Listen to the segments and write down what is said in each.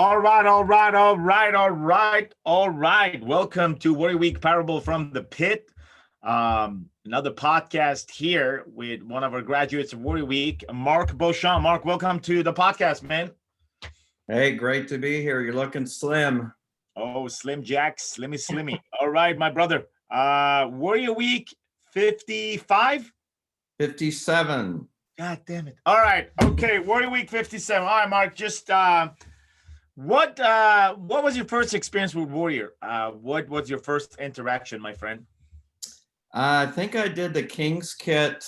All right. Welcome to Warrior Week Parable from the Pit. Another podcast here with one of our graduates of Warrior Week, Mark Beauchamp. Mark, welcome to the podcast, man. Hey, great to be here. You're looking slim. Oh, Slim Jack, Slimmy. All right, my brother. Warrior Week 55? 57. God damn it. All right. Okay, Warrior Week 57. All right, Mark, just what was your first experience with Warrior? What was your first interaction, my friend? I think I did the King's Kit,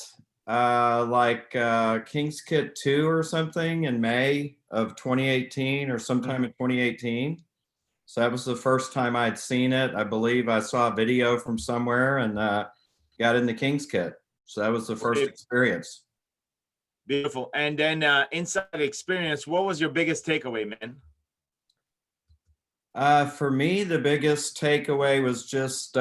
King's Kit 2 or something in May of 2018 or sometime in 2018. So that was the first time I'd seen it. I believe I saw a video from somewhere and got in the King's Kit. So that was the first experience. Beautiful. And then inside the experience, what was your biggest takeaway, man? For me, the biggest takeaway was just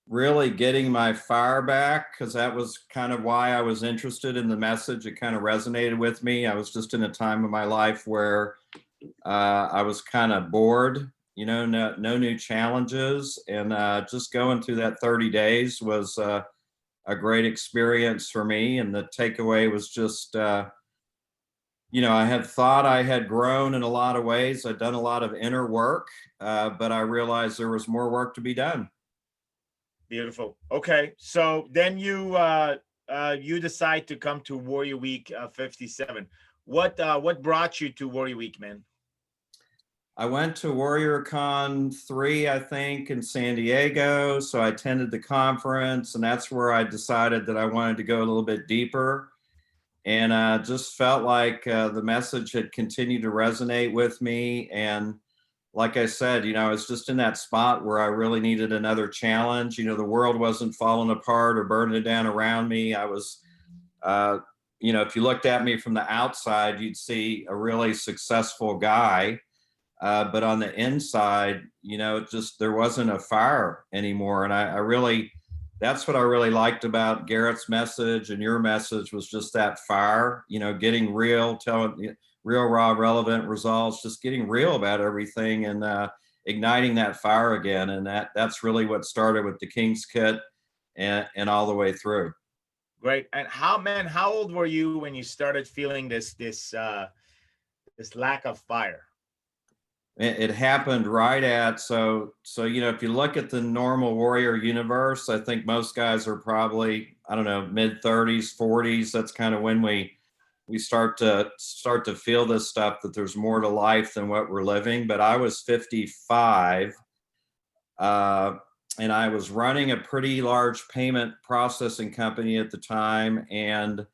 really getting my fire back, because that was kind of why I was interested in the message. It kind of resonated with me. I was just in a time of my life where I was kind of bored, no new challenges. And just going through that 30 days was a great experience for me. And the takeaway was just, I had thought I had grown in a lot of ways. I'd done a lot of inner work, but I realized there was more work to be done. Beautiful. Okay, so then you decide to come to Warrior Week 57. What brought you to Warrior Week, man? I went to WarriorCon 3, I think, in San Diego. So I attended the conference, and that's where I decided that I wanted to go a little bit deeper. And just felt like the message had continued to resonate with me. And like I said, I was just in that spot where I really needed another challenge. The world wasn't falling apart or burning down around me. I was, if you looked at me from the outside, you'd see a really successful guy. But on the inside, there wasn't a fire anymore. And I really, that's what I really liked about Garrett's message and your message, was just that fire, getting real, telling real, raw, relevant results, just getting real about everything and igniting that fire again. And that's really what started with the King's Kit and all the way through. Great. And how old were you when you started feeling this lack of fire? It happened right at, so if you look at the normal warrior universe, I think most guys are probably, I don't know, mid 30s, 40s. That's kind of when we start to feel this stuff, that there's more to life than what we're living. But I was 55, and I was running a pretty large payment processing company at the time. And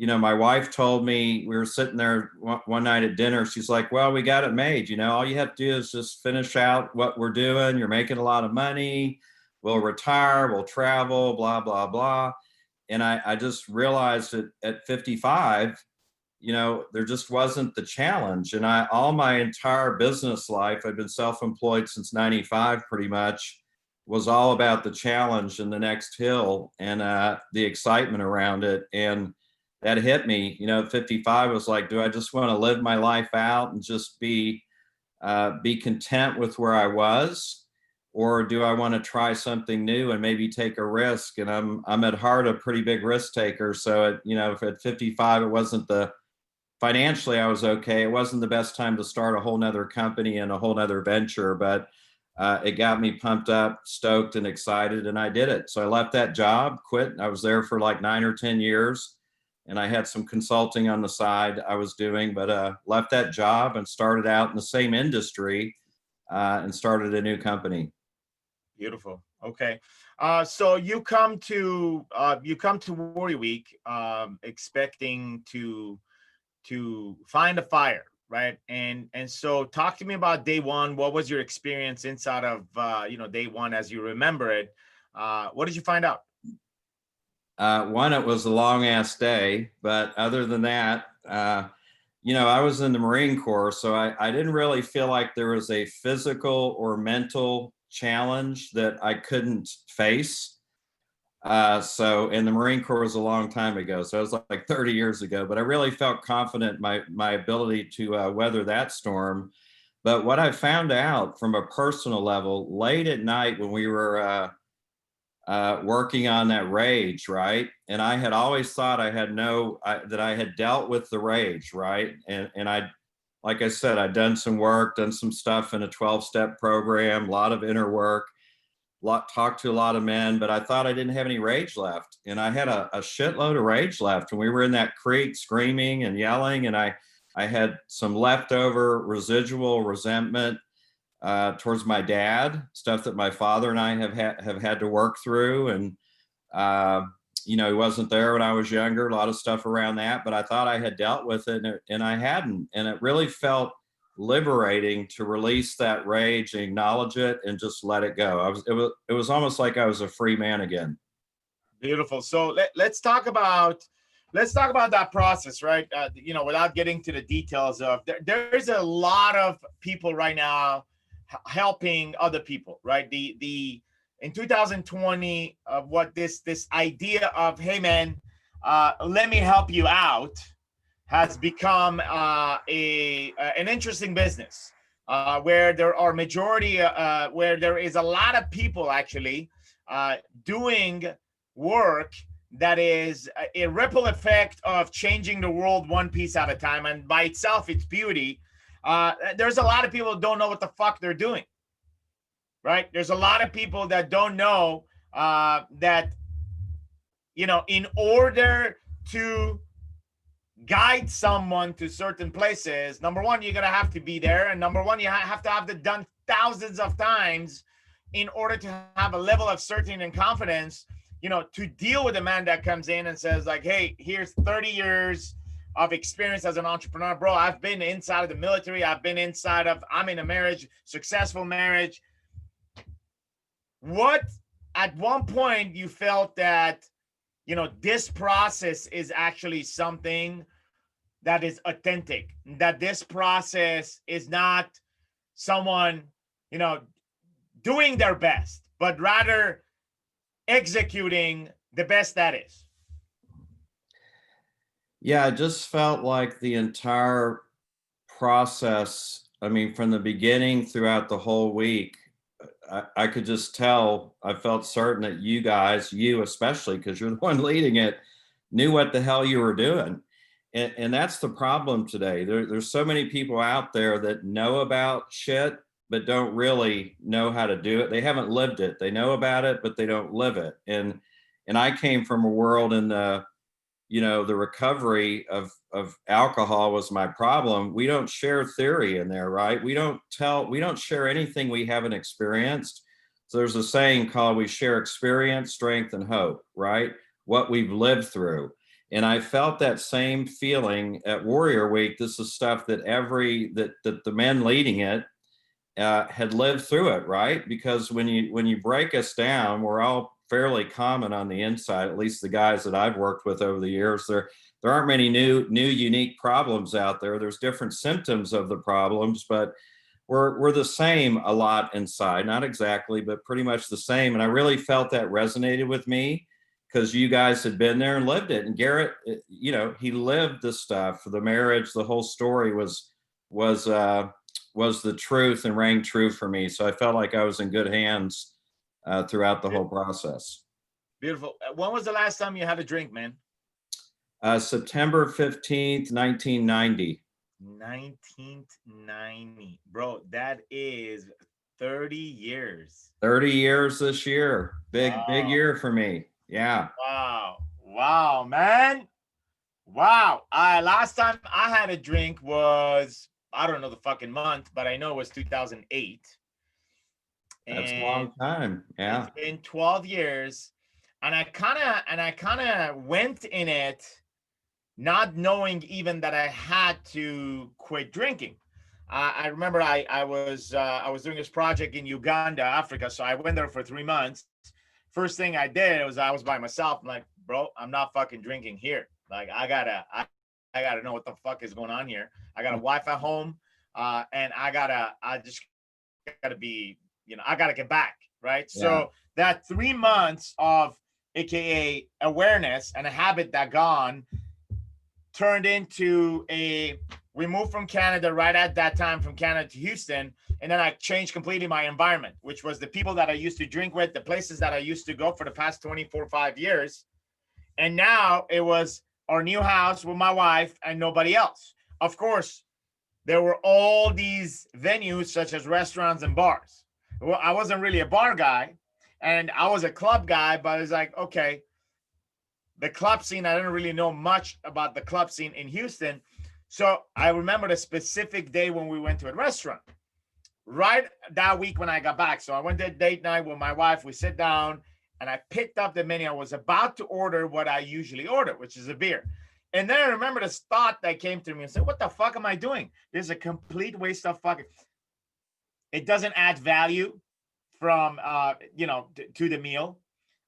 my wife told me, we were sitting there one night at dinner. She's like, well, we got it made. All you have to do is just finish out what we're doing. You're making a lot of money. We'll retire. We'll travel, blah, blah, blah. And I just realized that at 55, there just wasn't the challenge. And all my entire business life, I've been self-employed since 95 pretty much, was all about the challenge and the next hill and the excitement around it. And that hit me, at 55, was like, do I just want to live my life out and just be content with where I was? Or do I want to try something new and maybe take a risk? And I'm at heart a pretty big risk taker. So if at 55, it wasn't financially I was okay. It wasn't the best time to start a whole nother company and a whole nother venture, but it got me pumped up, stoked and excited, and I did it. So I left that job, quit. I was there for like 9 or 10 years. And I had some consulting on the side I was doing, but left that job and started out in the same industry and started a new company. Beautiful. Okay. So you come to Warrior Week expecting to find a fire, right? And so talk to me about day one. What was your experience inside of day one as you remember it? What did you find out? One, it was a long ass day, but other than that, I was in the Marine Corps, so I didn't really feel like there was a physical or mental challenge that I couldn't face. And the Marine Corps was a long time ago. So it was like 30 years ago, but I really felt confident in my ability to weather that storm. But what I found out from a personal level late at night when we were working on that rage, right? And I had always thought that I had dealt with the rage, right? And like I said, I'd done some work, done some stuff in a 12-step program, a lot of inner work, talked to a lot of men, but I thought I didn't have any rage left. And I had a shitload of rage left. And we were in that creek screaming and yelling, and I had some leftover residual resentment towards my dad, stuff that my father and I have had to work through. And, he wasn't there when I was younger, a lot of stuff around that, but I thought I had dealt with it, and I hadn't. And it really felt liberating to release that rage, acknowledge it, and just let it go. It was almost like I was a free man again. Beautiful. So let's talk about that process, right? Without getting to the details of there's a lot of people right now helping other people, right? The in 2020, what this idea of, hey man, let me help you out, has become an interesting business, where there are where there is a lot of people actually doing work that is a ripple effect of changing the world one piece at a time, and by itself it's beauty. There's a lot of people who don't know what the fuck they're doing, right? There's a lot of people that don't know that in order to guide someone to certain places, number one, you're gonna have to be there, and number one, you have to have it done thousands of times in order to have a level of certainty and confidence, to deal with a man that comes in and says like, hey, here's 30 years of experience as an entrepreneur, bro. I've been inside of the military, I'm in a marriage, successful marriage. What, at one point, you felt that this process is actually something that is authentic, that this process is not someone doing their best, but rather executing the best that is? Yeah, I just felt like the entire process, I mean, from the beginning throughout the whole week, I could just tell, I felt certain that you especially, because you're the one leading it, knew what the hell you were doing. And that's the problem today. There's so many people out there that know about shit, but don't really know how to do it. They haven't lived it. They know about it, but they don't live it. And I came from a world in the recovery of alcohol was my problem. We don't share theory in there, right? We don't share anything we haven't experienced. So there's a saying called, we share experience, strength, and hope, right? What we've lived through. And I felt that same feeling at Warrior Week. This is stuff that that the men leading it had lived through it, right? Because when you break us down, we're all fairly common on the inside, at least the guys that I've worked with over the years. There aren't many new unique problems out there. There's different symptoms of the problems, but we're the same a lot inside. Not exactly, but pretty much the same. And I really felt that resonated with me because you guys had been there and lived it. And Garrett, he lived the stuff. The marriage, the whole story was the truth and rang true for me. So I felt like I was in good hands throughout the whole process. Beautiful. When was the last time you had a drink, man? September 15th, 1990. 1990. Bro, that is 30 years. 30 years this year. Big year for me. Yeah. Wow, man. Wow. Last time I had a drink was, I don't know the fucking month, but I know it was 2008. That's a long time. Yeah. It's been 12 years. And I kind of went in it not knowing even that I had to quit drinking. I remember I was doing this project in Uganda, Africa. So I went there for 3 months. First thing I did was I was by myself. I'm like, bro, I'm not fucking drinking here. Like I gotta know what the fuck is going on here. I got a wife at home, and I just gotta be, I gotta get back, right? Yeah. So that 3 months of aka awareness, and a habit that gone turned into we moved from Canada right at that time, from Canada to Houston. And then I changed completely my environment, which was the people that I used to drink with, the places that I used to go for the past 24, 5 years. And now it was our new house with my wife and nobody else. Of course, there were all these venues such as restaurants and bars. Well, I wasn't really a bar guy and I was a club guy, but it's like, okay, the club scene, I didn't really know much about the club scene in Houston. So I remember the specific day when we went to a restaurant, right that week when I got back. So I went to a date night with my wife. We sit down and I picked up the menu. I was about to order what I usually order, which is a beer. And then I remember this thought that came to me and said, what the fuck am I doing? This is a complete waste of fucking, it doesn't add value from, to the meal.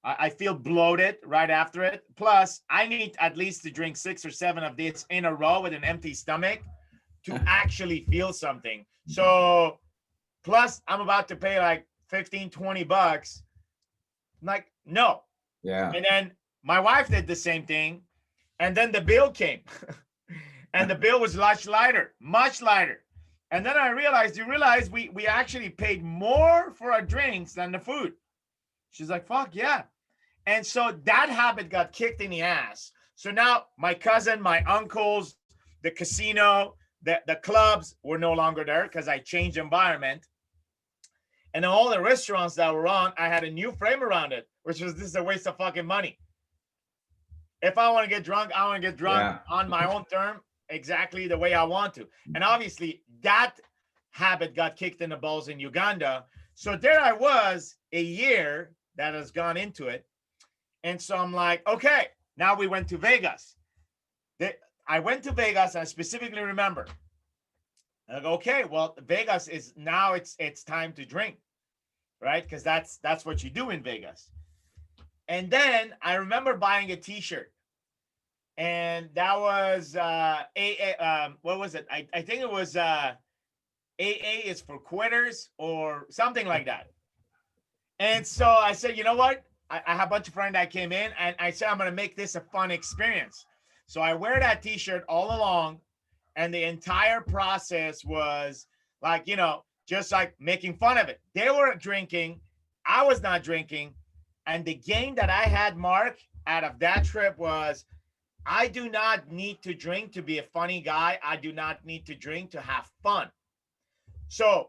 I feel bloated right after it. Plus, I need at least to drink 6 or 7 of this in a row with an empty stomach to actually feel something. So, plus, I'm about to pay like 15, 20 bucks. I'm like, no. Yeah. And then my wife did the same thing. And then the bill came. And the bill was much lighter. And then I realized, we actually paid more for our drinks than the food. She's like, fuck yeah. And so that habit got kicked in the ass. So now my cousin, my uncles, the casino, the clubs were no longer there because I changed environment. And all the restaurants that were on, I had a new frame around it, which was, this is a waste of fucking money. If I want to get drunk, I want to get drunk on my own term, exactly the way I want to. And obviously that habit got kicked in the balls in Uganda. So there I was, a year that has gone into it. And so I'm like, okay, now we went to Vegas. I went to Vegas, and I specifically remember, I go, okay, well, Vegas is now it's time to drink, right? Because that's what you do in Vegas. And then I remember buying a T-shirt, and that was what was it? I think it was AA is for quitters or something like that. And so I said, you know what? I have a bunch of friends that came in, and I said, I'm going to make this a fun experience. So I wear that T-shirt all along, and the entire process was like, just like making fun of it. They were drinking. I was not drinking. And the gain that I had, Mark, out of that trip was, I do not need to drink to be a funny guy. I do not need to drink to have fun. So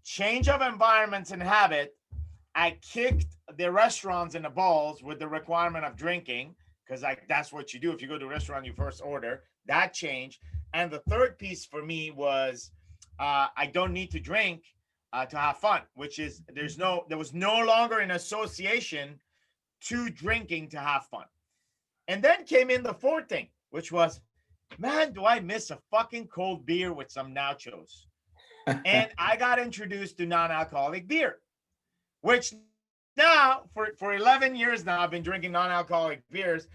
change of environments and habit. I kicked the restaurants in the balls with the requirement of drinking, because like that's what you do. If you go to a restaurant, you first order. That changed. And the third piece for me was I don't need to drink to have fun, which is there was no longer an association to drinking to have fun. And then came in the fourth thing, which was, man, do I miss a fucking cold beer with some nachos? And I got introduced to non-alcoholic beer, which now for 11 years now, I've been drinking non-alcoholic beers.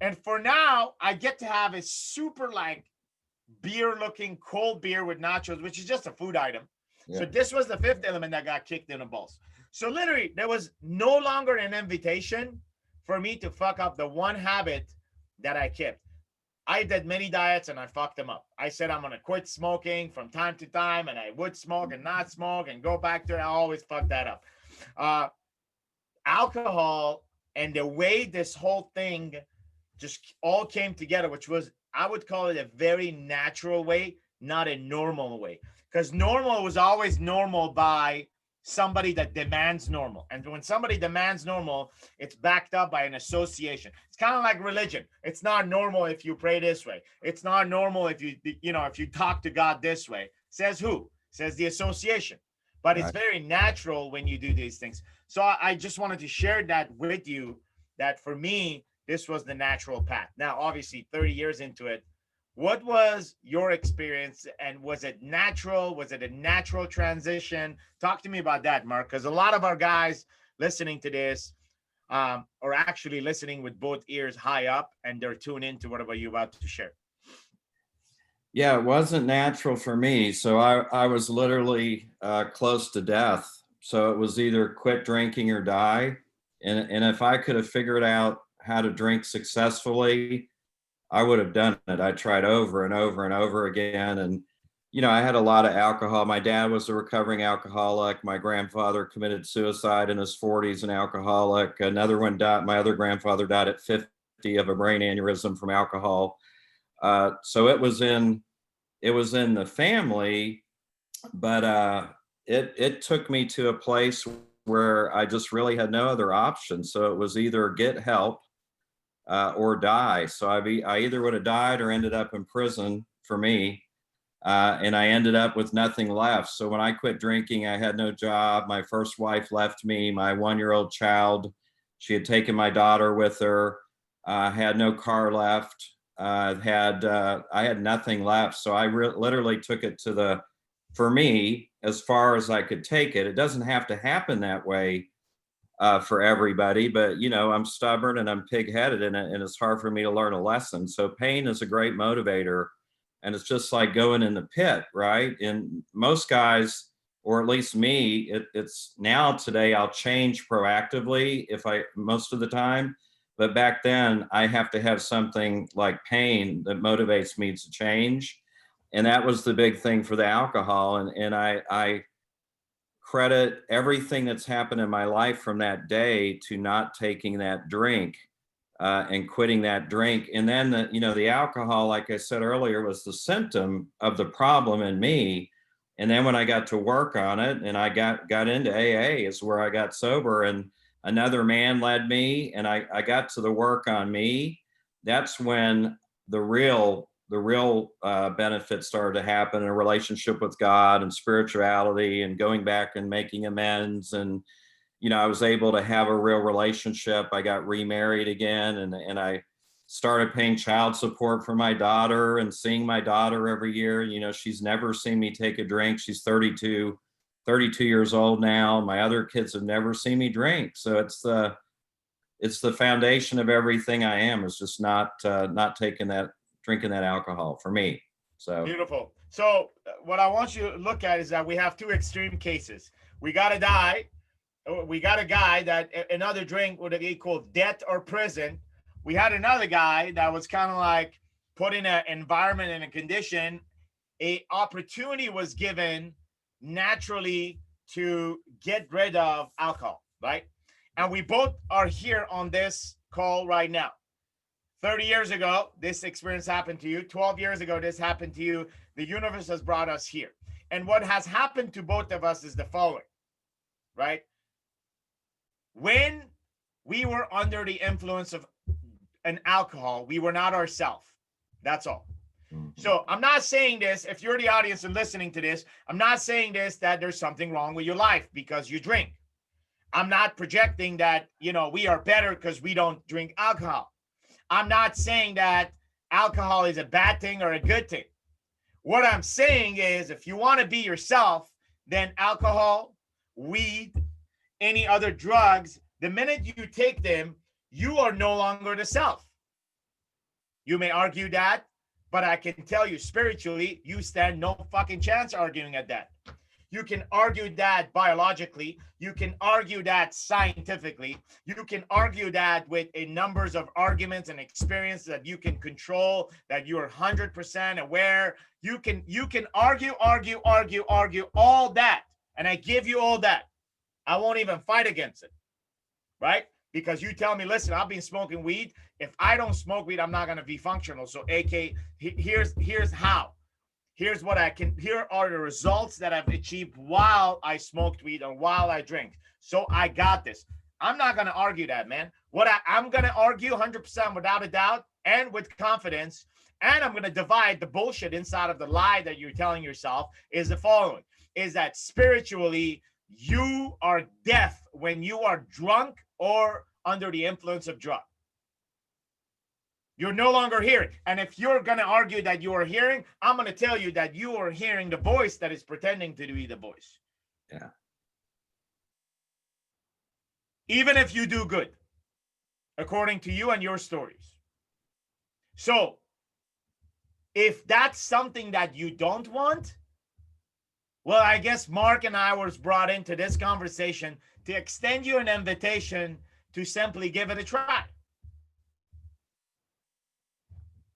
And for now, I get to have a super like beer looking cold beer with nachos, which is just a food item. Yeah. So this was the fifth element that got kicked in the balls. So literally there was no longer an invitation for me to fuck up the one habit that I kept. I did many diets and I fucked them up. I said I'm going to quit smoking from time to time, and I would smoke and not smoke and go back to it. I always fucked that up. Alcohol and the way this whole thing just all came together, which was, I would call it a very natural way, not a normal way. Because normal was always normal by somebody that demands normal. And when somebody demands normal, it's backed up by an association. It's kind of like religion. It's not normal if you pray this way. It's not normal if you talk to God this way. Says who? Says the association. But it's very natural when you do these things. So I just wanted to share that with you, that for me, this was the natural path. Now, obviously, 30 years into it, what was your experience, and was it natural? Was it a natural transition? Talk to me about that, Mark, because a lot of our guys listening to this are actually listening with both ears high up, and they're tuned into whatever you're about to share. Yeah, it wasn't natural for me. So I was literally close to death. So it was either quit drinking or die. And if I could have figured out how to drink successfully, I would have done it. I tried over and over and over again. And, I had a lot of alcohol. My dad was a recovering alcoholic. My grandfather committed suicide in his 40s, an alcoholic. Another one died. My other grandfather died at 50 of a brain aneurysm from alcohol. So it was in the family, but it took me to a place where I just really had no other option. So it was either get help or die. So I either would have died or ended up in prison for me. And I ended up with nothing left. So when I quit drinking, I had no job. My first wife left me, my 1-year-old child. She had taken my daughter with her. Had no car left. I had nothing left. So I literally took it for me, as far as I could take it. It doesn't have to happen that way for everybody, but I'm stubborn and I'm pig-headed, and it's hard for me to learn a lesson. So pain is a great motivator, and it's just like going in the pit, right? And most guys, or at least me, it's now today I'll change proactively most of the time, but back then I have to have something like pain that motivates me to change. And that was the big thing for the alcohol. And I credit everything that's happened in my life from that day to not taking that drink and quitting that drink. And then the alcohol, like I said earlier, was the symptom of the problem in me. And then when I got to work on it and I got into AA is where I got sober, and another man led me, and I got to the work on me. That's when the real benefits started to happen in a relationship with God and spirituality and going back and making amends. And, I was able to have a real relationship. I got remarried again, and I started paying child support for my daughter and seeing my daughter every year. She's never seen me take a drink. She's 32 years old now. My other kids have never seen me drink. So it's the foundation of everything I am, is just not drinking that alcohol for me. So Beautiful. So what I want you to look at is that we have two extreme cases. We got a guy that another drink would have equaled death or prison. We had another guy that was kind of like put in an environment and a condition. A opportunity was given naturally to get rid of alcohol, right? And we both are here on this call right now. 30 years ago, this experience happened to you. 12 years ago, this happened to you. The universe has brought us here. And what has happened to both of us is the following, right? When we were under the influence of an alcohol, we were not ourselves. That's all. So I'm not saying this, if you're the audience and listening to this, I'm not saying this that there's something wrong with your life because you drink. I'm not projecting that, we are better because we don't drink alcohol. I'm not saying that alcohol is a bad thing or a good thing. What I'm saying is, if you want to be yourself, then alcohol, weed, any other drugs, the minute you take them, you are no longer the self. You may argue that, but I can tell you spiritually, you stand no fucking chance arguing at that. You can argue that biologically. You can argue that scientifically. You can argue that with a numbers of arguments and experience that you can control, that you are 100% aware. You can argue all that. And I give you all that. I won't even fight against it, right? Because you tell me, listen, I've been smoking weed. If I don't smoke weed, I'm not going to be functional. So AK, here's how. Here are the results that I've achieved while I smoked weed or while I drink. So I got this. I'm not going to argue that, man. What I'm going to argue 100% without a doubt and with confidence, and I'm going to divide the bullshit inside of the lie that you're telling yourself, is the following, is that spiritually, you are deaf when you are drunk or under the influence of drug. You're no longer hearing. And if you're going to argue that you are hearing, I'm going to tell you that you are hearing the voice that is pretending to be the voice. Yeah. Even if you do good, according to you and your stories. So if that's something that you don't want, well, I guess Mark and I was brought into this conversation to extend you an invitation to simply give it a try.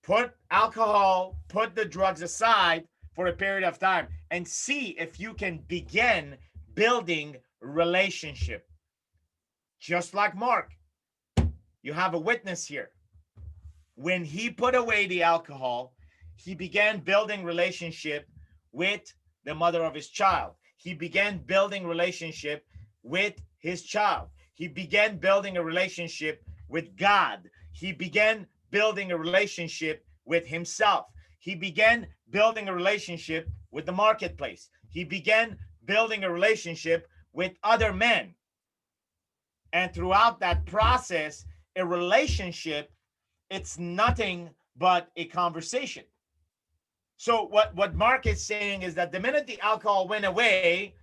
Put alcohol, put the drugs aside for a period of time and see if you can begin building relationship. Just like Mark, you have a witness here. When he put away the alcohol, he began building relationship with the mother of his child. He began building relationship with his child. He began building a relationship with God. He began building a relationship with himself. He began building a relationship with the marketplace. He began building a relationship with other men. And throughout that process, a relationship, it's nothing but a conversation. So what Mark is saying is that the minute the alcohol went away,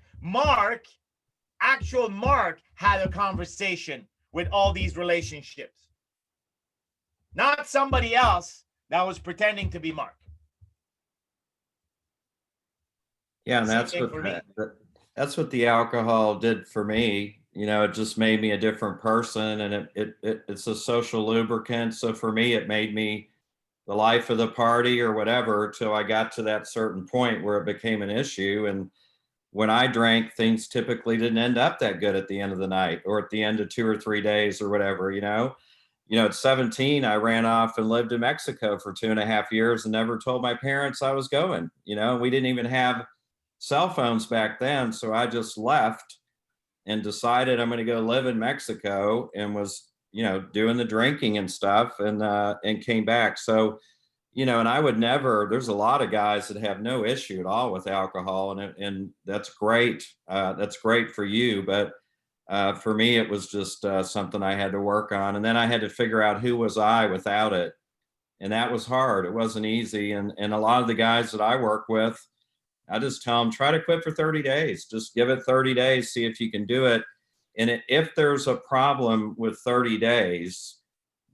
actual Mark had a conversation with all these relationships. Not somebody else that was pretending to be Mark. Yeah, and that's what the alcohol did for me. You know, it just made me a different person, and it's a social lubricant. So for me, it made me the life of the party or whatever till I got to that certain point where it became an issue. And when I drank, things typically didn't end up that good at the end of the night or at the end of 2 or 3 days or whatever, you know. At 17, I ran off and lived in Mexico for 2.5 years and never told my parents I was going. We didn't even have cell phones back then. So I just left and decided I'm going to go live in Mexico, and was, doing the drinking and stuff, and came back. So, and I would never, there's a lot of guys that have no issue at all with alcohol, and that's great. That's great for you. But for me, it was just something I had to work on. And then I had to figure out who was I without it. And that was hard. It wasn't easy. And a lot of the guys that I work with, I just tell them, try to quit for 30 days. Just give it 30 days, see if you can do it. And if there's a problem with 30 days,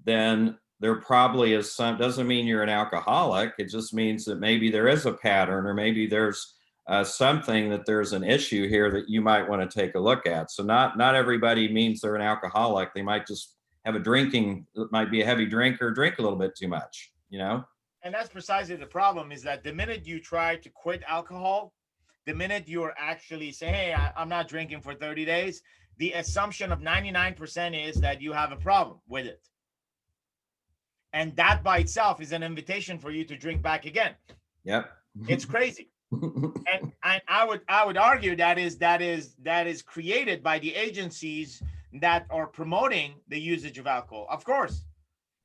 then there probably is doesn't mean you're an alcoholic. It just means that maybe there is a pattern, or maybe there's something that there's an issue here that you might want to take a look at. So not everybody means they're an alcoholic. They might just have might be a heavy drinker, drink a little bit too much, And that's precisely the problem, is that the minute you try to quit alcohol, the minute you're actually saying, hey, I'm not drinking for 30 days, the assumption of 99% is that you have a problem with it. And that by itself is an invitation for you to drink back again. Yep. It's crazy. And I would argue that is created by the agencies that are promoting the usage of alcohol. Of course,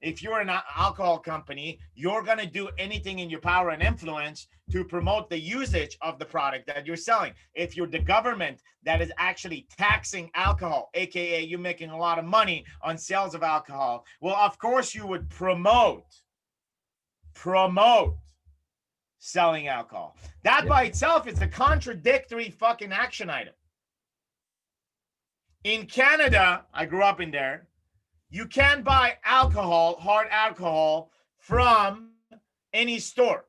if you're an alcohol company, you're going to do anything in your power and influence to promote the usage of the product that you're selling. If you're the government that is actually taxing alcohol, aka you're making a lot of money on sales of alcohol, well, of course you would promote selling alcohol. That by itself is a contradictory fucking action item. In Canada, I grew up in there, you can buy alcohol, hard alcohol, from any store.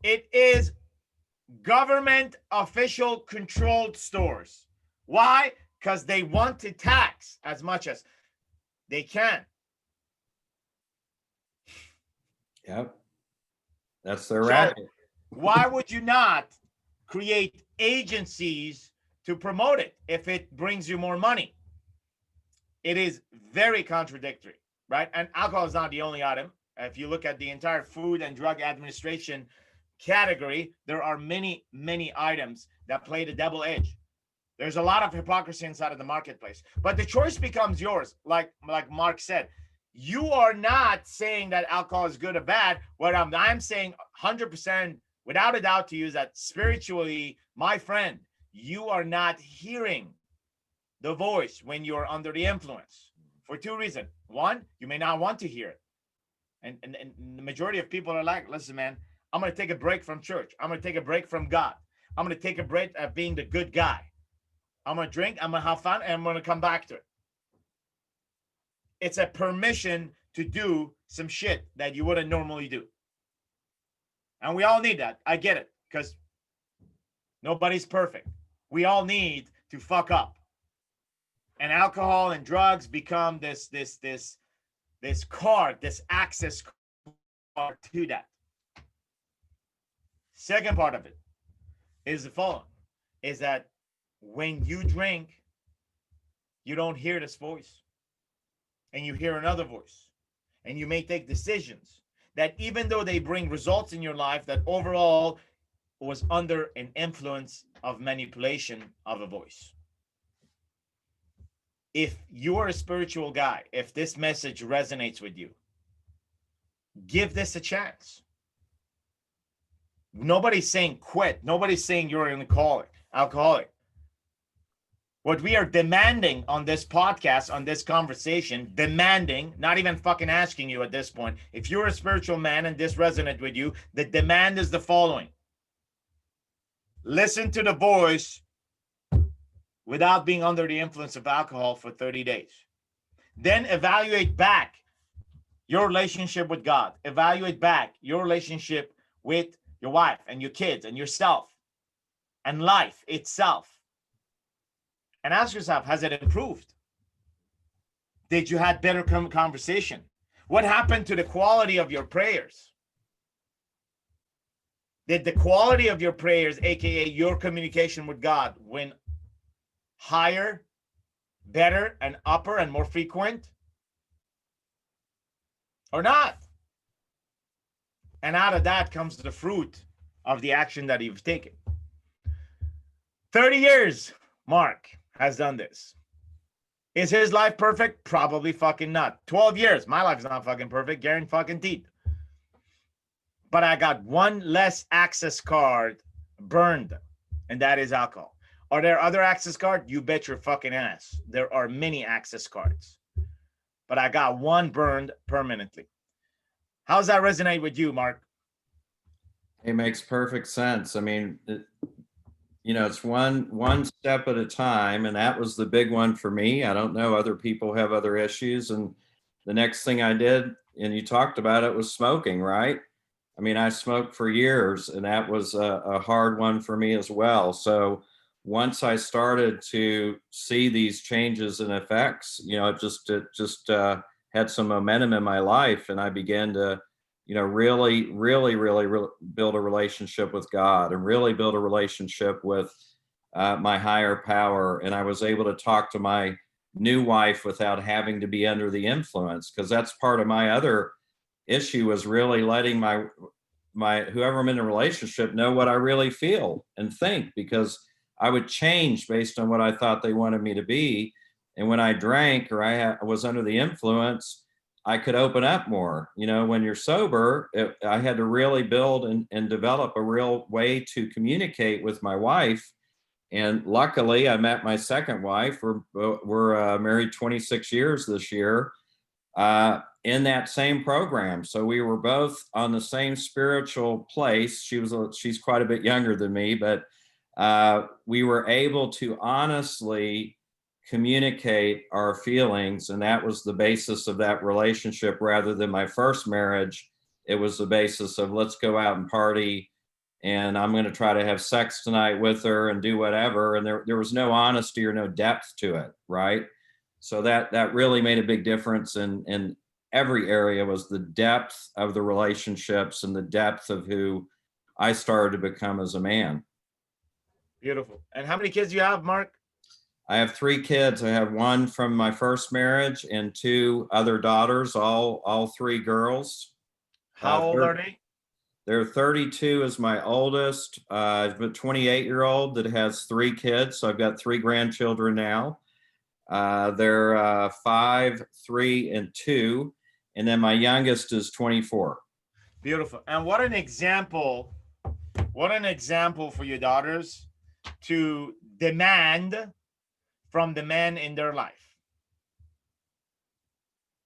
It is government official controlled stores. Why? Because they want to tax as much as they can. Yep. That's their racket. Why would you not create agencies to promote it if it brings you more money? It is very contradictory, right? And alcohol is not the only item. If you look at the entire Food and Drug Administration category, there are many, many items that play the double edge. There's a lot of hypocrisy inside of the marketplace, but the choice becomes yours. Like Mark said, you are not saying that alcohol is good or bad. What I'm saying 100% without a doubt to you is that spiritually, my friend, you are not hearing the voice when you're under the influence for two reasons. One, you may not want to hear it. And the majority of people are like, listen, man, I'm going to take a break from church. I'm going to take a break from God. I'm going to take a break at being the good guy. I'm going to drink, I'm going to have fun, and I'm going to come back to it. It's a permission to do some shit that you wouldn't normally do. And we all need that. I get it, because nobody's perfect. We all need to fuck up. And alcohol and drugs become this card, this access card to that. Second part of it is the following, is that when you drink, you don't hear this voice, and you hear another voice, and you may take decisions that, even though they bring results in your life, that overall was under an influence of manipulation of a voice. If you're a spiritual guy, if this message resonates with you, give this a chance. Nobody's saying quit. Nobody's saying you're an alcoholic. What we are demanding on this podcast, on this conversation, demanding, not even fucking asking you at this point, if you're a spiritual man and this resonates with you, the demand is the following. Listen to the voice without being under the influence of alcohol for 30 days. Then evaluate back your relationship with God. Evaluate back your relationship with your wife and your kids and yourself and life itself. And ask yourself, has it improved? Did you have better conversation? What happened to the quality of your prayers? Did the quality of your prayers, aka your communication with God, went higher, better, and upper and more frequent? Or not? And out of that comes the fruit of the action that you've taken. 30 years, Mark has done this. Is his life perfect? Probably fucking not. 12 years, my life is not fucking perfect. Guaranteed fucking teeth. But I got one less access card burned, and that is alcohol. Are there other access cards? You bet your fucking ass. There are many access cards. But I got one burned permanently. How does that resonate with you, Mark? It makes perfect sense. I mean, it's one step at a time, and that was the big one for me. I don't know, other people have other issues, and the next thing I did, and you talked about it, was smoking, right? I mean, I smoked for years, and that was a hard one for me as well. So once I started to see these changes and effects, it just had some momentum in my life, and I began to really build a relationship with God and really build a relationship with my higher power. And I was able to talk to my new wife without having to be under the influence, because that's part of my other issue, is really letting my whoever I'm in a relationship know what I really feel and think, because I would change based on what I thought they wanted me to be. And when I drank or I was under the influence, I could open up more. When you're sober, I had to really build and develop a real way to communicate with my wife. And luckily, I met my second wife. We're married 26 years this year in that same program. So we were both on the same spiritual place. She's quite a bit younger than me, but we were able to honestly communicate our feelings, and that was the basis of that relationship. Rather than my first marriage, it was the basis of, let's go out and party, and I'm going to try to have sex tonight with her and do whatever. And there was no honesty or no depth to it, right? So that really made a big difference in every area, was the depth of the relationships and the depth of who I started to become as a man. Beautiful. And how many kids do you have, Mark? I have 3 kids. I have one from my first marriage and 2 other daughters, all 3 girls. How old are they? They're 32 is my oldest. I have a 28-year-old that has 3 kids. So I've got 3 grandchildren now. They're 5, 3, and 2. And then my youngest is 24. Beautiful. And what an example for your daughters to demand from the men in their life,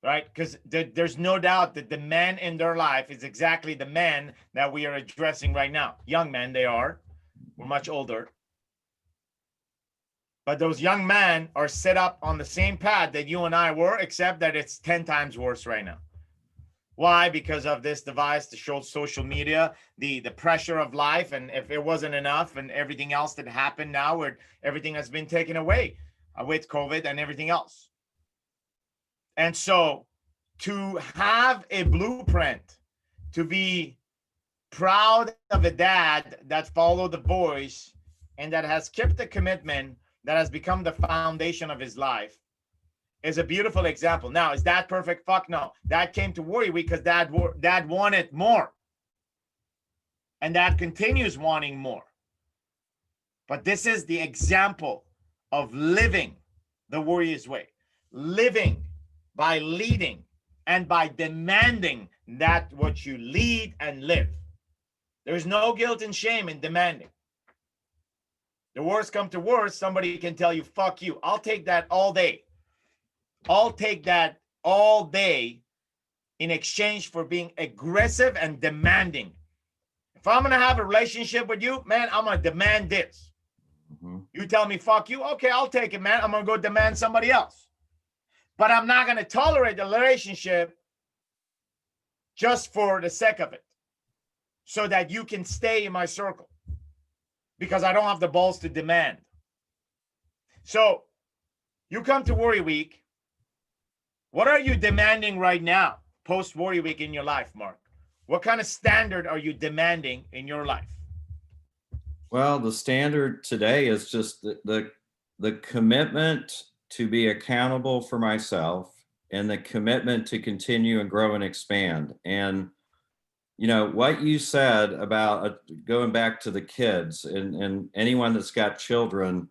right? Because there's no doubt that the man in their life is exactly the man that we are addressing right now. Young men, they are. We're much older. But those young men are set up on the same path that you and I were, except that it's 10 times worse right now. Why? Because of this device, the social media, the pressure of life, and if it wasn't enough and everything else that happened now where everything has been taken away. with COVID and everything else. And so to have a blueprint, to be proud of a dad that followed the voice and that has kept the commitment that has become the foundation of his life is a beautiful example. Now, is that perfect? Fuck no. Dad came to Warrior Week because dad wanted more. And dad continues wanting more. But this is the example of living the Warrior's way. Living by leading and by demanding that what you lead and live. There's no guilt and shame in demanding. The worst come to worst, somebody can tell you, fuck you. I'll take that all day. I'll take that all day in exchange for being aggressive and demanding. If I'm going to have a relationship with you, man, I'm going to demand this. Mm-hmm. You tell me, fuck you. Okay, I'll take it, man. I'm going to go demand somebody else. But I'm not going to tolerate the relationship just for the sake of it, so that you can stay in my circle, because I don't have the balls to demand. So you come to Warrior Week. What are you demanding right now, post Warrior Week in your life, Mark? What kind of standard are you demanding in your life? Well, the standard today is just the commitment to be accountable for myself, and the commitment to continue and grow and expand. And, you know, what you said about going back to the kids and anyone that's got children,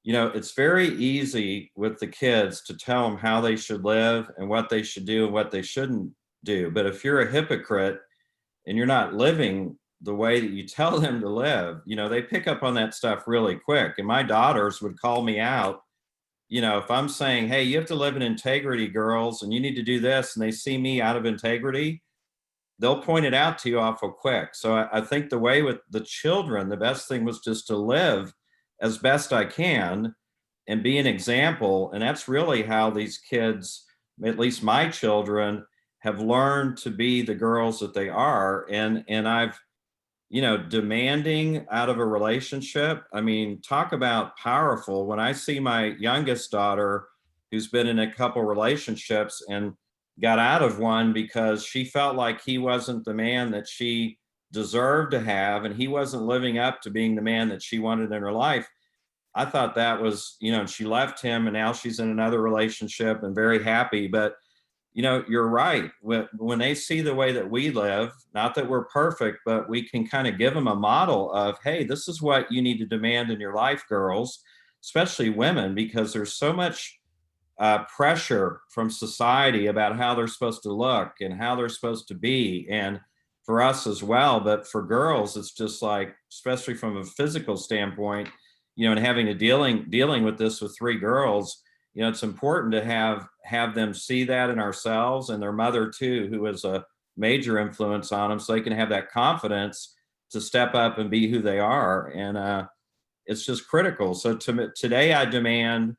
you know, it's very easy with the kids to tell them how they should live and what they should do and what they shouldn't do. But if you're a hypocrite and you're not living the way that you tell them to live, you know, they pick up on that stuff really quick. And my daughters would call me out. You know, if I'm saying, hey, you have to live in integrity, girls, and you need to do this, and they see me out of integrity, they'll point it out to you awful quick. So I think the way with the children, the best thing was just to live as best I can and be an example. And that's really how these kids, at least my children, have learned to be the girls that they are. And I've, you know, demanding out of a relationship. I mean, talk about powerful. When I see my youngest daughter, who's been in a couple relationships and got out of one because she felt like he wasn't the man that she deserved to have, and he wasn't living up to being the man that she wanted in her life. I thought that was, you know, she left him and now she's in another relationship and very happy. But you know, you're right. When they see the way that we live, not that we're perfect, but we can kind of give them a model of, hey, this is what you need to demand in your life, girls, especially women, because there's so much pressure from society about how they're supposed to look and how they're supposed to be. And for us as well. But for girls, it's just like, especially from a physical standpoint, you know, and having a dealing with this with three girls, you know, it's important to have them see that in ourselves, and their mother too, who is a major influence on them, so they can have that confidence to step up and be who they are. And it's just critical. So today I demand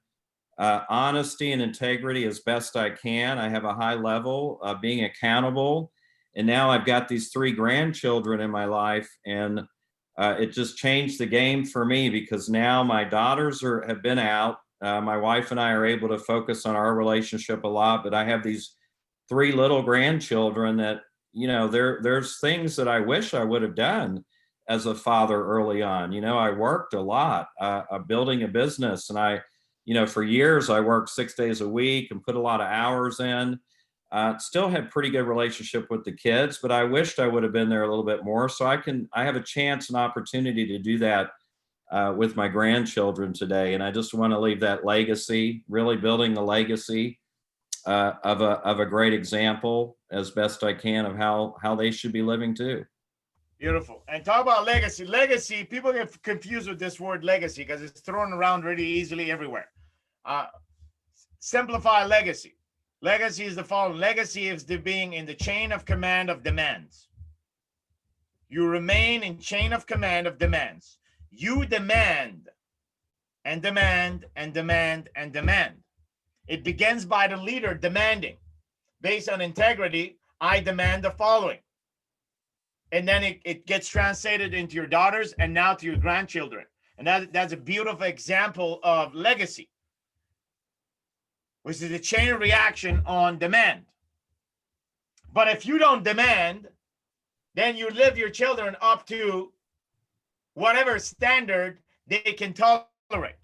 honesty and integrity as best I can. I have a high level of being accountable. And now I've got these three grandchildren in my life, and it just changed the game for me, because now my daughters have been out. My wife and I are able to focus on our relationship a lot, but I have these three little grandchildren that, you know, there's things that I wish I would have done as a father early on. You know, I worked a lot, building a business, and I, you know, for years I worked 6 days a week and put a lot of hours in. Still had pretty good relationship with the kids, but I wished I would have been there a little bit more. So I have a chance and opportunity to do that with my grandchildren today. And I just want to leave that legacy, really building the legacy of a great example as best I can of how they should be living too. Beautiful. And talk about legacy. Legacy, people get confused with this word legacy because it's thrown around really easily everywhere. Simplify legacy. Legacy is the following. Legacy is the being in the chain of command of demands. You remain in chain of command of demands. You demand and demand and demand and demand. It begins by the leader demanding. Based on integrity, I demand the following. And then it gets translated into your daughters and now to your grandchildren. And that's a beautiful example of legacy. which is a chain reaction on demand. But if you don't demand, then you live your children up to whatever standard they can tolerate.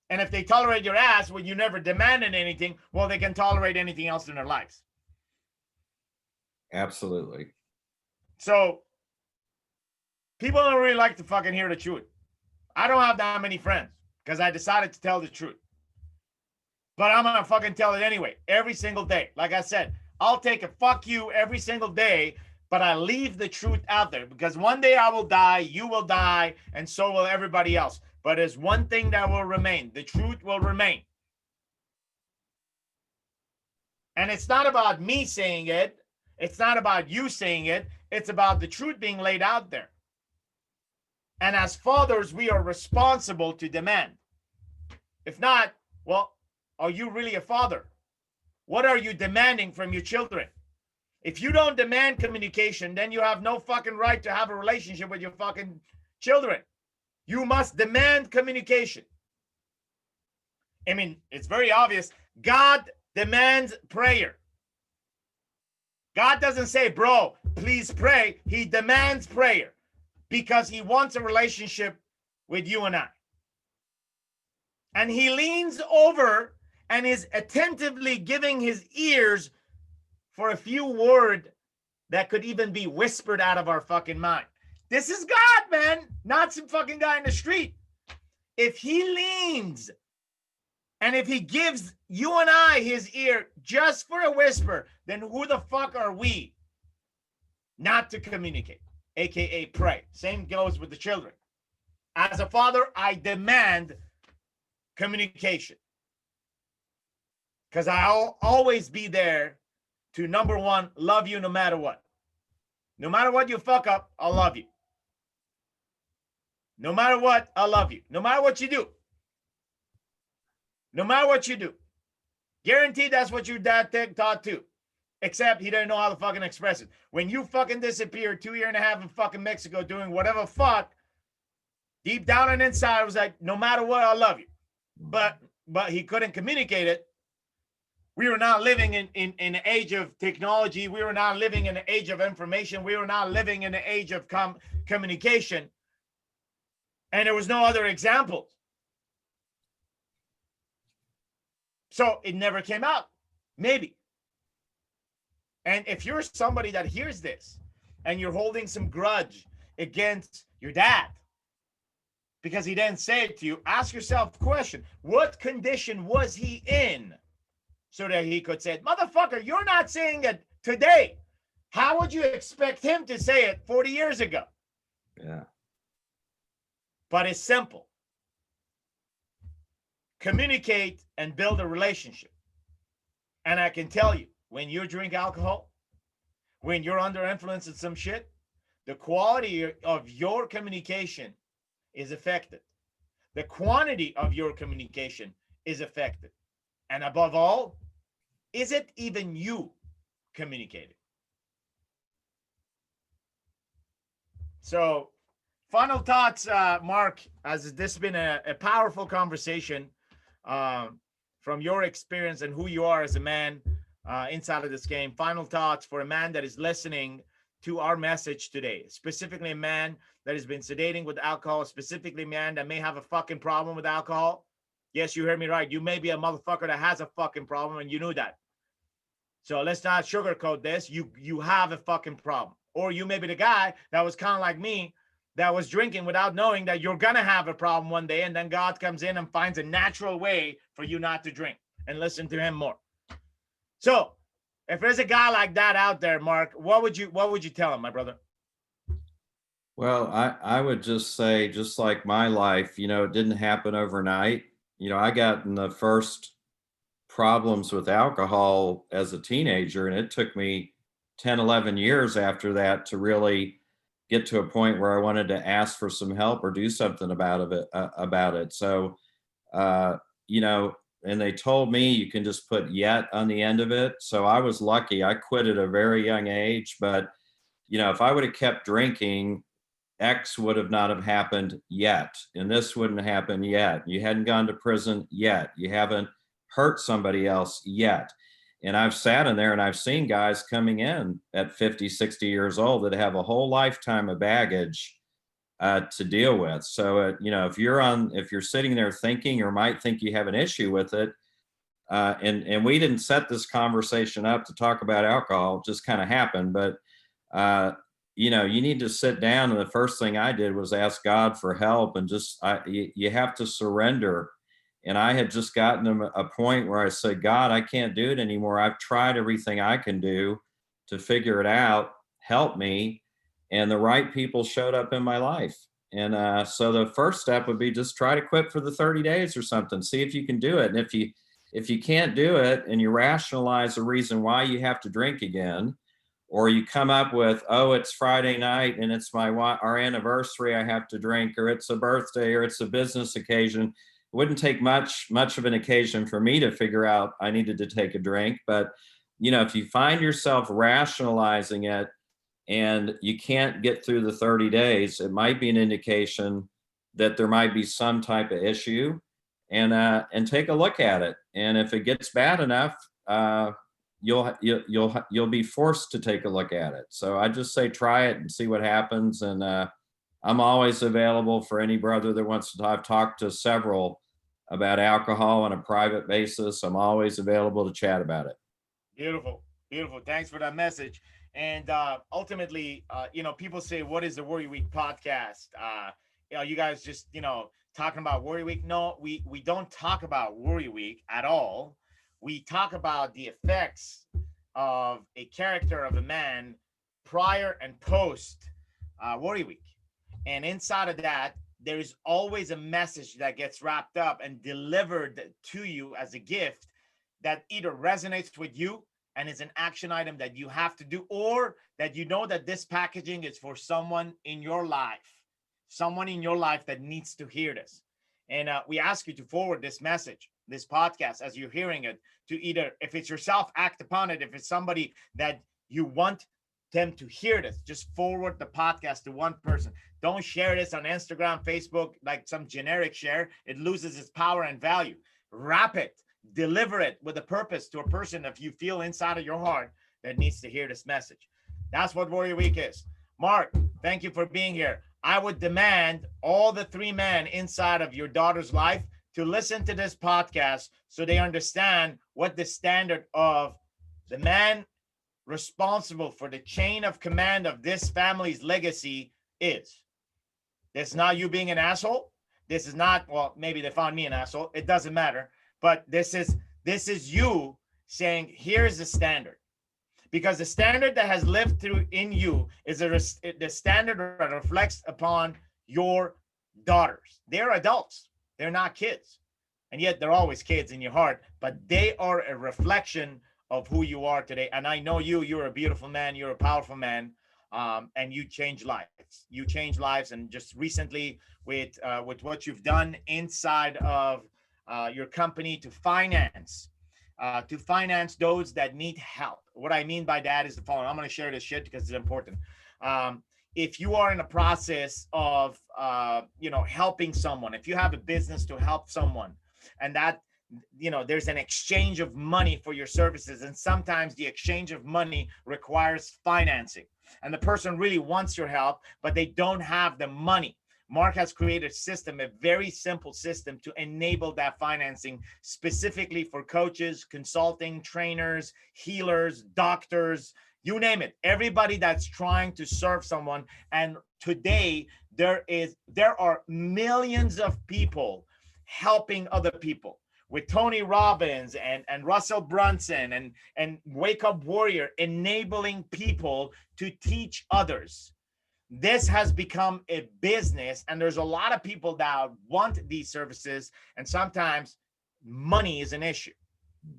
And if they tolerate your ass when you never demanded anything, well, they can tolerate anything else in their lives. Absolutely. So people don't really like to fucking hear the truth. I don't have that many friends because I decided to tell the truth. But I'm going to fucking tell it anyway, every single day. Like I said, I'll take a fuck you every single day, but I leave the truth out there because one day I will die, you will die, and so will everybody else. But there's one thing that will remain. The truth will remain. And it's not about me saying it. It's not about you saying it. It's about the truth being laid out there. And as fathers, we are responsible to demand. If not, well, are you really a father? What are you demanding from your children? If you don't demand communication, then you have no fucking right to have a relationship with your fucking children. You must demand communication. I mean, it's very obvious. God demands prayer. God doesn't say, bro, please pray. He demands prayer because he wants a relationship with you and I. And he leans over and is attentively giving his ears for a few words that could even be whispered out of our fucking mind. This is God, man, not some fucking guy in the street. If he leans and if he gives you and I his ear just for a whisper, then who the fuck are we not to communicate, aka pray? Same goes with the children. As a father, I demand communication because I'll always be there to, number one, love you no matter what. No matter what you fuck up, I'll love you. No matter what, I'll love you. No matter what you do. No matter what you do. Guaranteed that's what your dad taught too. Except he didn't know how to fucking express it. When you fucking disappeared 2.5 years in fucking Mexico doing whatever fuck, deep down and inside, I was like, no matter what, I love you. But he couldn't communicate it. We were not living in an age of technology. We were not living in an age of information. We were not living in an age of communication. And there was no other examples. So it never came out. Maybe. And if you're somebody that hears this and you're holding some grudge against your dad because he didn't say it to you, ask yourself a question. What condition was he in so that he could say it? Motherfucker, you're not saying it today. How would you expect him to say it 40 years ago? Yeah. But it's simple. Communicate and build a relationship. And I can tell you, when you drink alcohol, when you're under influence of some shit, the quality of your communication is affected. The quantity of your communication is affected. And above all, is it even you communicating? So, final thoughts, Mark, as this has been a powerful conversation from your experience and who you are as a man inside of this game. Final thoughts for a man that is listening to our message today, specifically a man that has been sedating with alcohol, specifically a man that may have a fucking problem with alcohol. Yes, you heard me right. You may be a motherfucker that has a fucking problem and you knew that. So let's not sugarcoat this. You have a fucking problem. Or you may be the guy that was kind of like me, that was drinking without knowing that you're going to have a problem one day. And then God comes in and finds a natural way for you not to drink and listen to him more. So if there's a guy like that out there, Mark, what would you tell him, my brother? Well, I would just say, just like my life, it didn't happen overnight. I got in the first problems with alcohol as a teenager, and it took me 10, 11 years after that to really get to a point where I wanted to ask for some help or do something about it. So, and they told me you can just put yet on the end of it. So I was lucky. I quit at a very young age, but if I would have kept drinking, X would have not have happened yet. And this wouldn't happen yet. You hadn't gone to prison yet. You haven't hurt somebody else yet. And I've sat in there and I've seen guys coming in at 50, 60 years old that have a whole lifetime of baggage to deal with. So, if you're sitting there thinking or might think you have an issue with it, and we didn't set this conversation up to talk about alcohol, it just kind of happened, but you need to sit down. And the first thing I did was ask God for help, and you have to surrender. And I had just gotten to a point where I said, God, I can't do it anymore. I've tried everything I can do to figure it out. Help me. And the right people showed up in my life. And so the first step would be just try to quit for the 30 days or something. See if you can do it. And if you can't do it and you rationalize the reason why you have to drink again, or you come up with, oh, it's Friday night and it's our anniversary, I have to drink, or it's a birthday, or it's a business occasion. It wouldn't take much of an occasion for me to figure out I needed to take a drink. But, if you find yourself rationalizing it and you can't get through the 30 days, it might be an indication that there might be some type of issue, and take a look at it. And if it gets bad enough, you'll be forced to take a look at it. So I just say try it and see what happens. And I'm always available for any brother that wants to talk. I've talked to several about alcohol on a private basis. I'm always available to chat about it. Beautiful. Thanks for that message. And ultimately, people say, what is the Worry Week podcast? You guys just, talking about Worry Week. No, we don't talk about Worry Week at all. We talk about the effects of a character of a man prior and post Worry Week. And inside of that, there is always a message that gets wrapped up and delivered to you as a gift that either resonates with you and is an action item that you have to do, or that that this packaging is for someone in your life that needs to hear this. And we ask you to forward this message, this podcast, as you're hearing it, to either, if it's yourself, act upon it. If it's somebody that you want them to hear this, just forward the podcast to one person. Don't share this on Instagram, Facebook, like some generic share. It loses its power and value. Wrap it, deliver it with a purpose to a person if you feel inside of your heart that needs to hear this message. That's what Warrior Week is. Mark, thank you for being here. I would demand all the three men inside of your daughter's life to listen to this podcast so they understand what the standard of the man responsible for the chain of command of this family's legacy is. This is not you being an asshole. This is not, well, maybe they found me an asshole. It doesn't matter. But this is you saying, here's the standard. Because the standard that has lived through in you is the standard that reflects upon your daughters. They're adults. They're not kids. And yet they're always kids in your heart, but they are a reflection of who you are today. And I know you're a beautiful man. You're a powerful man. And you change lives. You change lives. And just recently with what you've done inside of your company to finance those that need help. What I mean by that is the following. I'm going to share this shit because it's important. If you are in a process of, helping someone, if you have a business to help someone, and that, there's an exchange of money for your services, and sometimes the exchange of money requires financing, and the person really wants your help, but they don't have the money. Mark has created a system, a very simple system to enable that financing specifically for coaches, consulting, trainers, healers, doctors, you name it. Everybody that's trying to serve someone. And today there are millions of people helping other people with Tony Robbins and Russell Brunson and Wake Up Warrior, enabling people to teach others. This has become a business, and there's a lot of people that want these services, and sometimes money is an issue.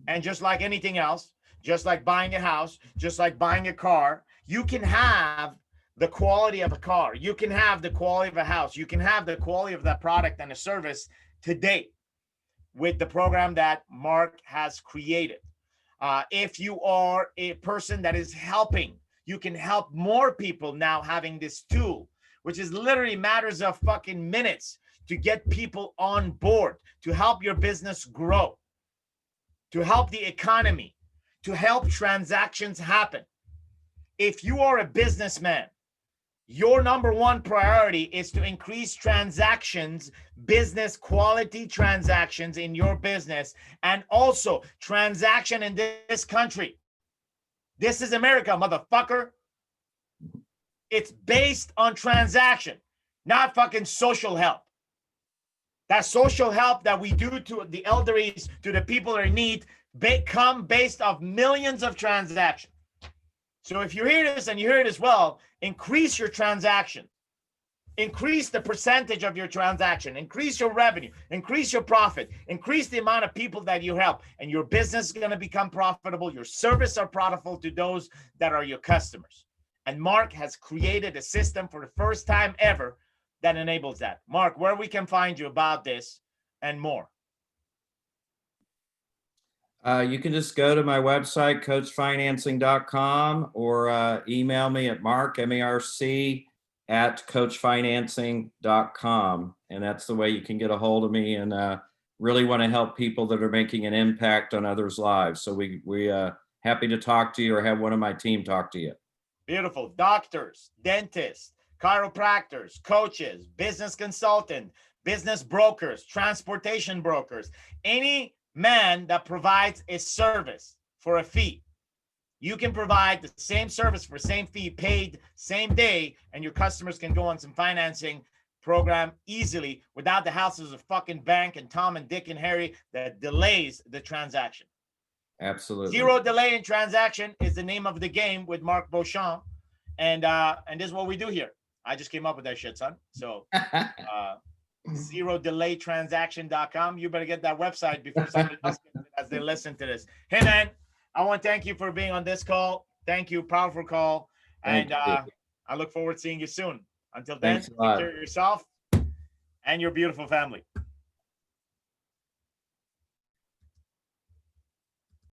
And just like anything else, just like buying a house, just like buying a car, you can have the quality of a car, you can have the quality of a house, you can have the quality of that product and a service today with the program that Mark has created. If you are a person that is helping, you can help more people now having this tool, which is literally matters of fucking minutes to get people on board, to help your business grow. to help the economy, to help transactions happen. If you are a businessman, your number one priority is to increase transactions, business quality transactions in your business, and also transaction in this country. This is America, motherfucker. It's based on transaction, not fucking social help. That social help that we do to the elderlies, to the people that are in need, come based off millions of transactions. So if you hear this and you hear it as well, increase your transaction. Increase the percentage of your transaction. Increase your revenue. Increase your profit. Increase the amount of people that you help. And your business is going to become profitable. Your services are profitable to those that are your customers. And Mark has created a system for the first time ever that enables that. Mark, where we can find you about this and more. You can just go to my website, coachfinancing.com, or email me at marc, M-A-R-C, @coachfinancing.com. And that's the way you can get a hold of me, and really want to help people that are making an impact on others' lives. So we happy to talk to you or have one of my team talk to you. Beautiful. Doctors, dentists, chiropractors, coaches, business consultant, business brokers, transportation brokers, any man that provides a service for a fee. You can provide the same service for same fee, paid same day, and your customers can go on some financing program easily without the houses of fucking bank and Tom and Dick and Harry that delays the transaction. Absolutely. Zero delay in transaction is the name of the game with Marc Beauchamp. And this is what we do here. I just came up with that shit, son. So zerodelaytransaction.com. You better get that website before somebody else gets it as they listen to this. Hey, man, I want to thank you for being on this call. Thank you. Powerful call. And I look forward to seeing you soon. Until then, take care of yourself and your beautiful family.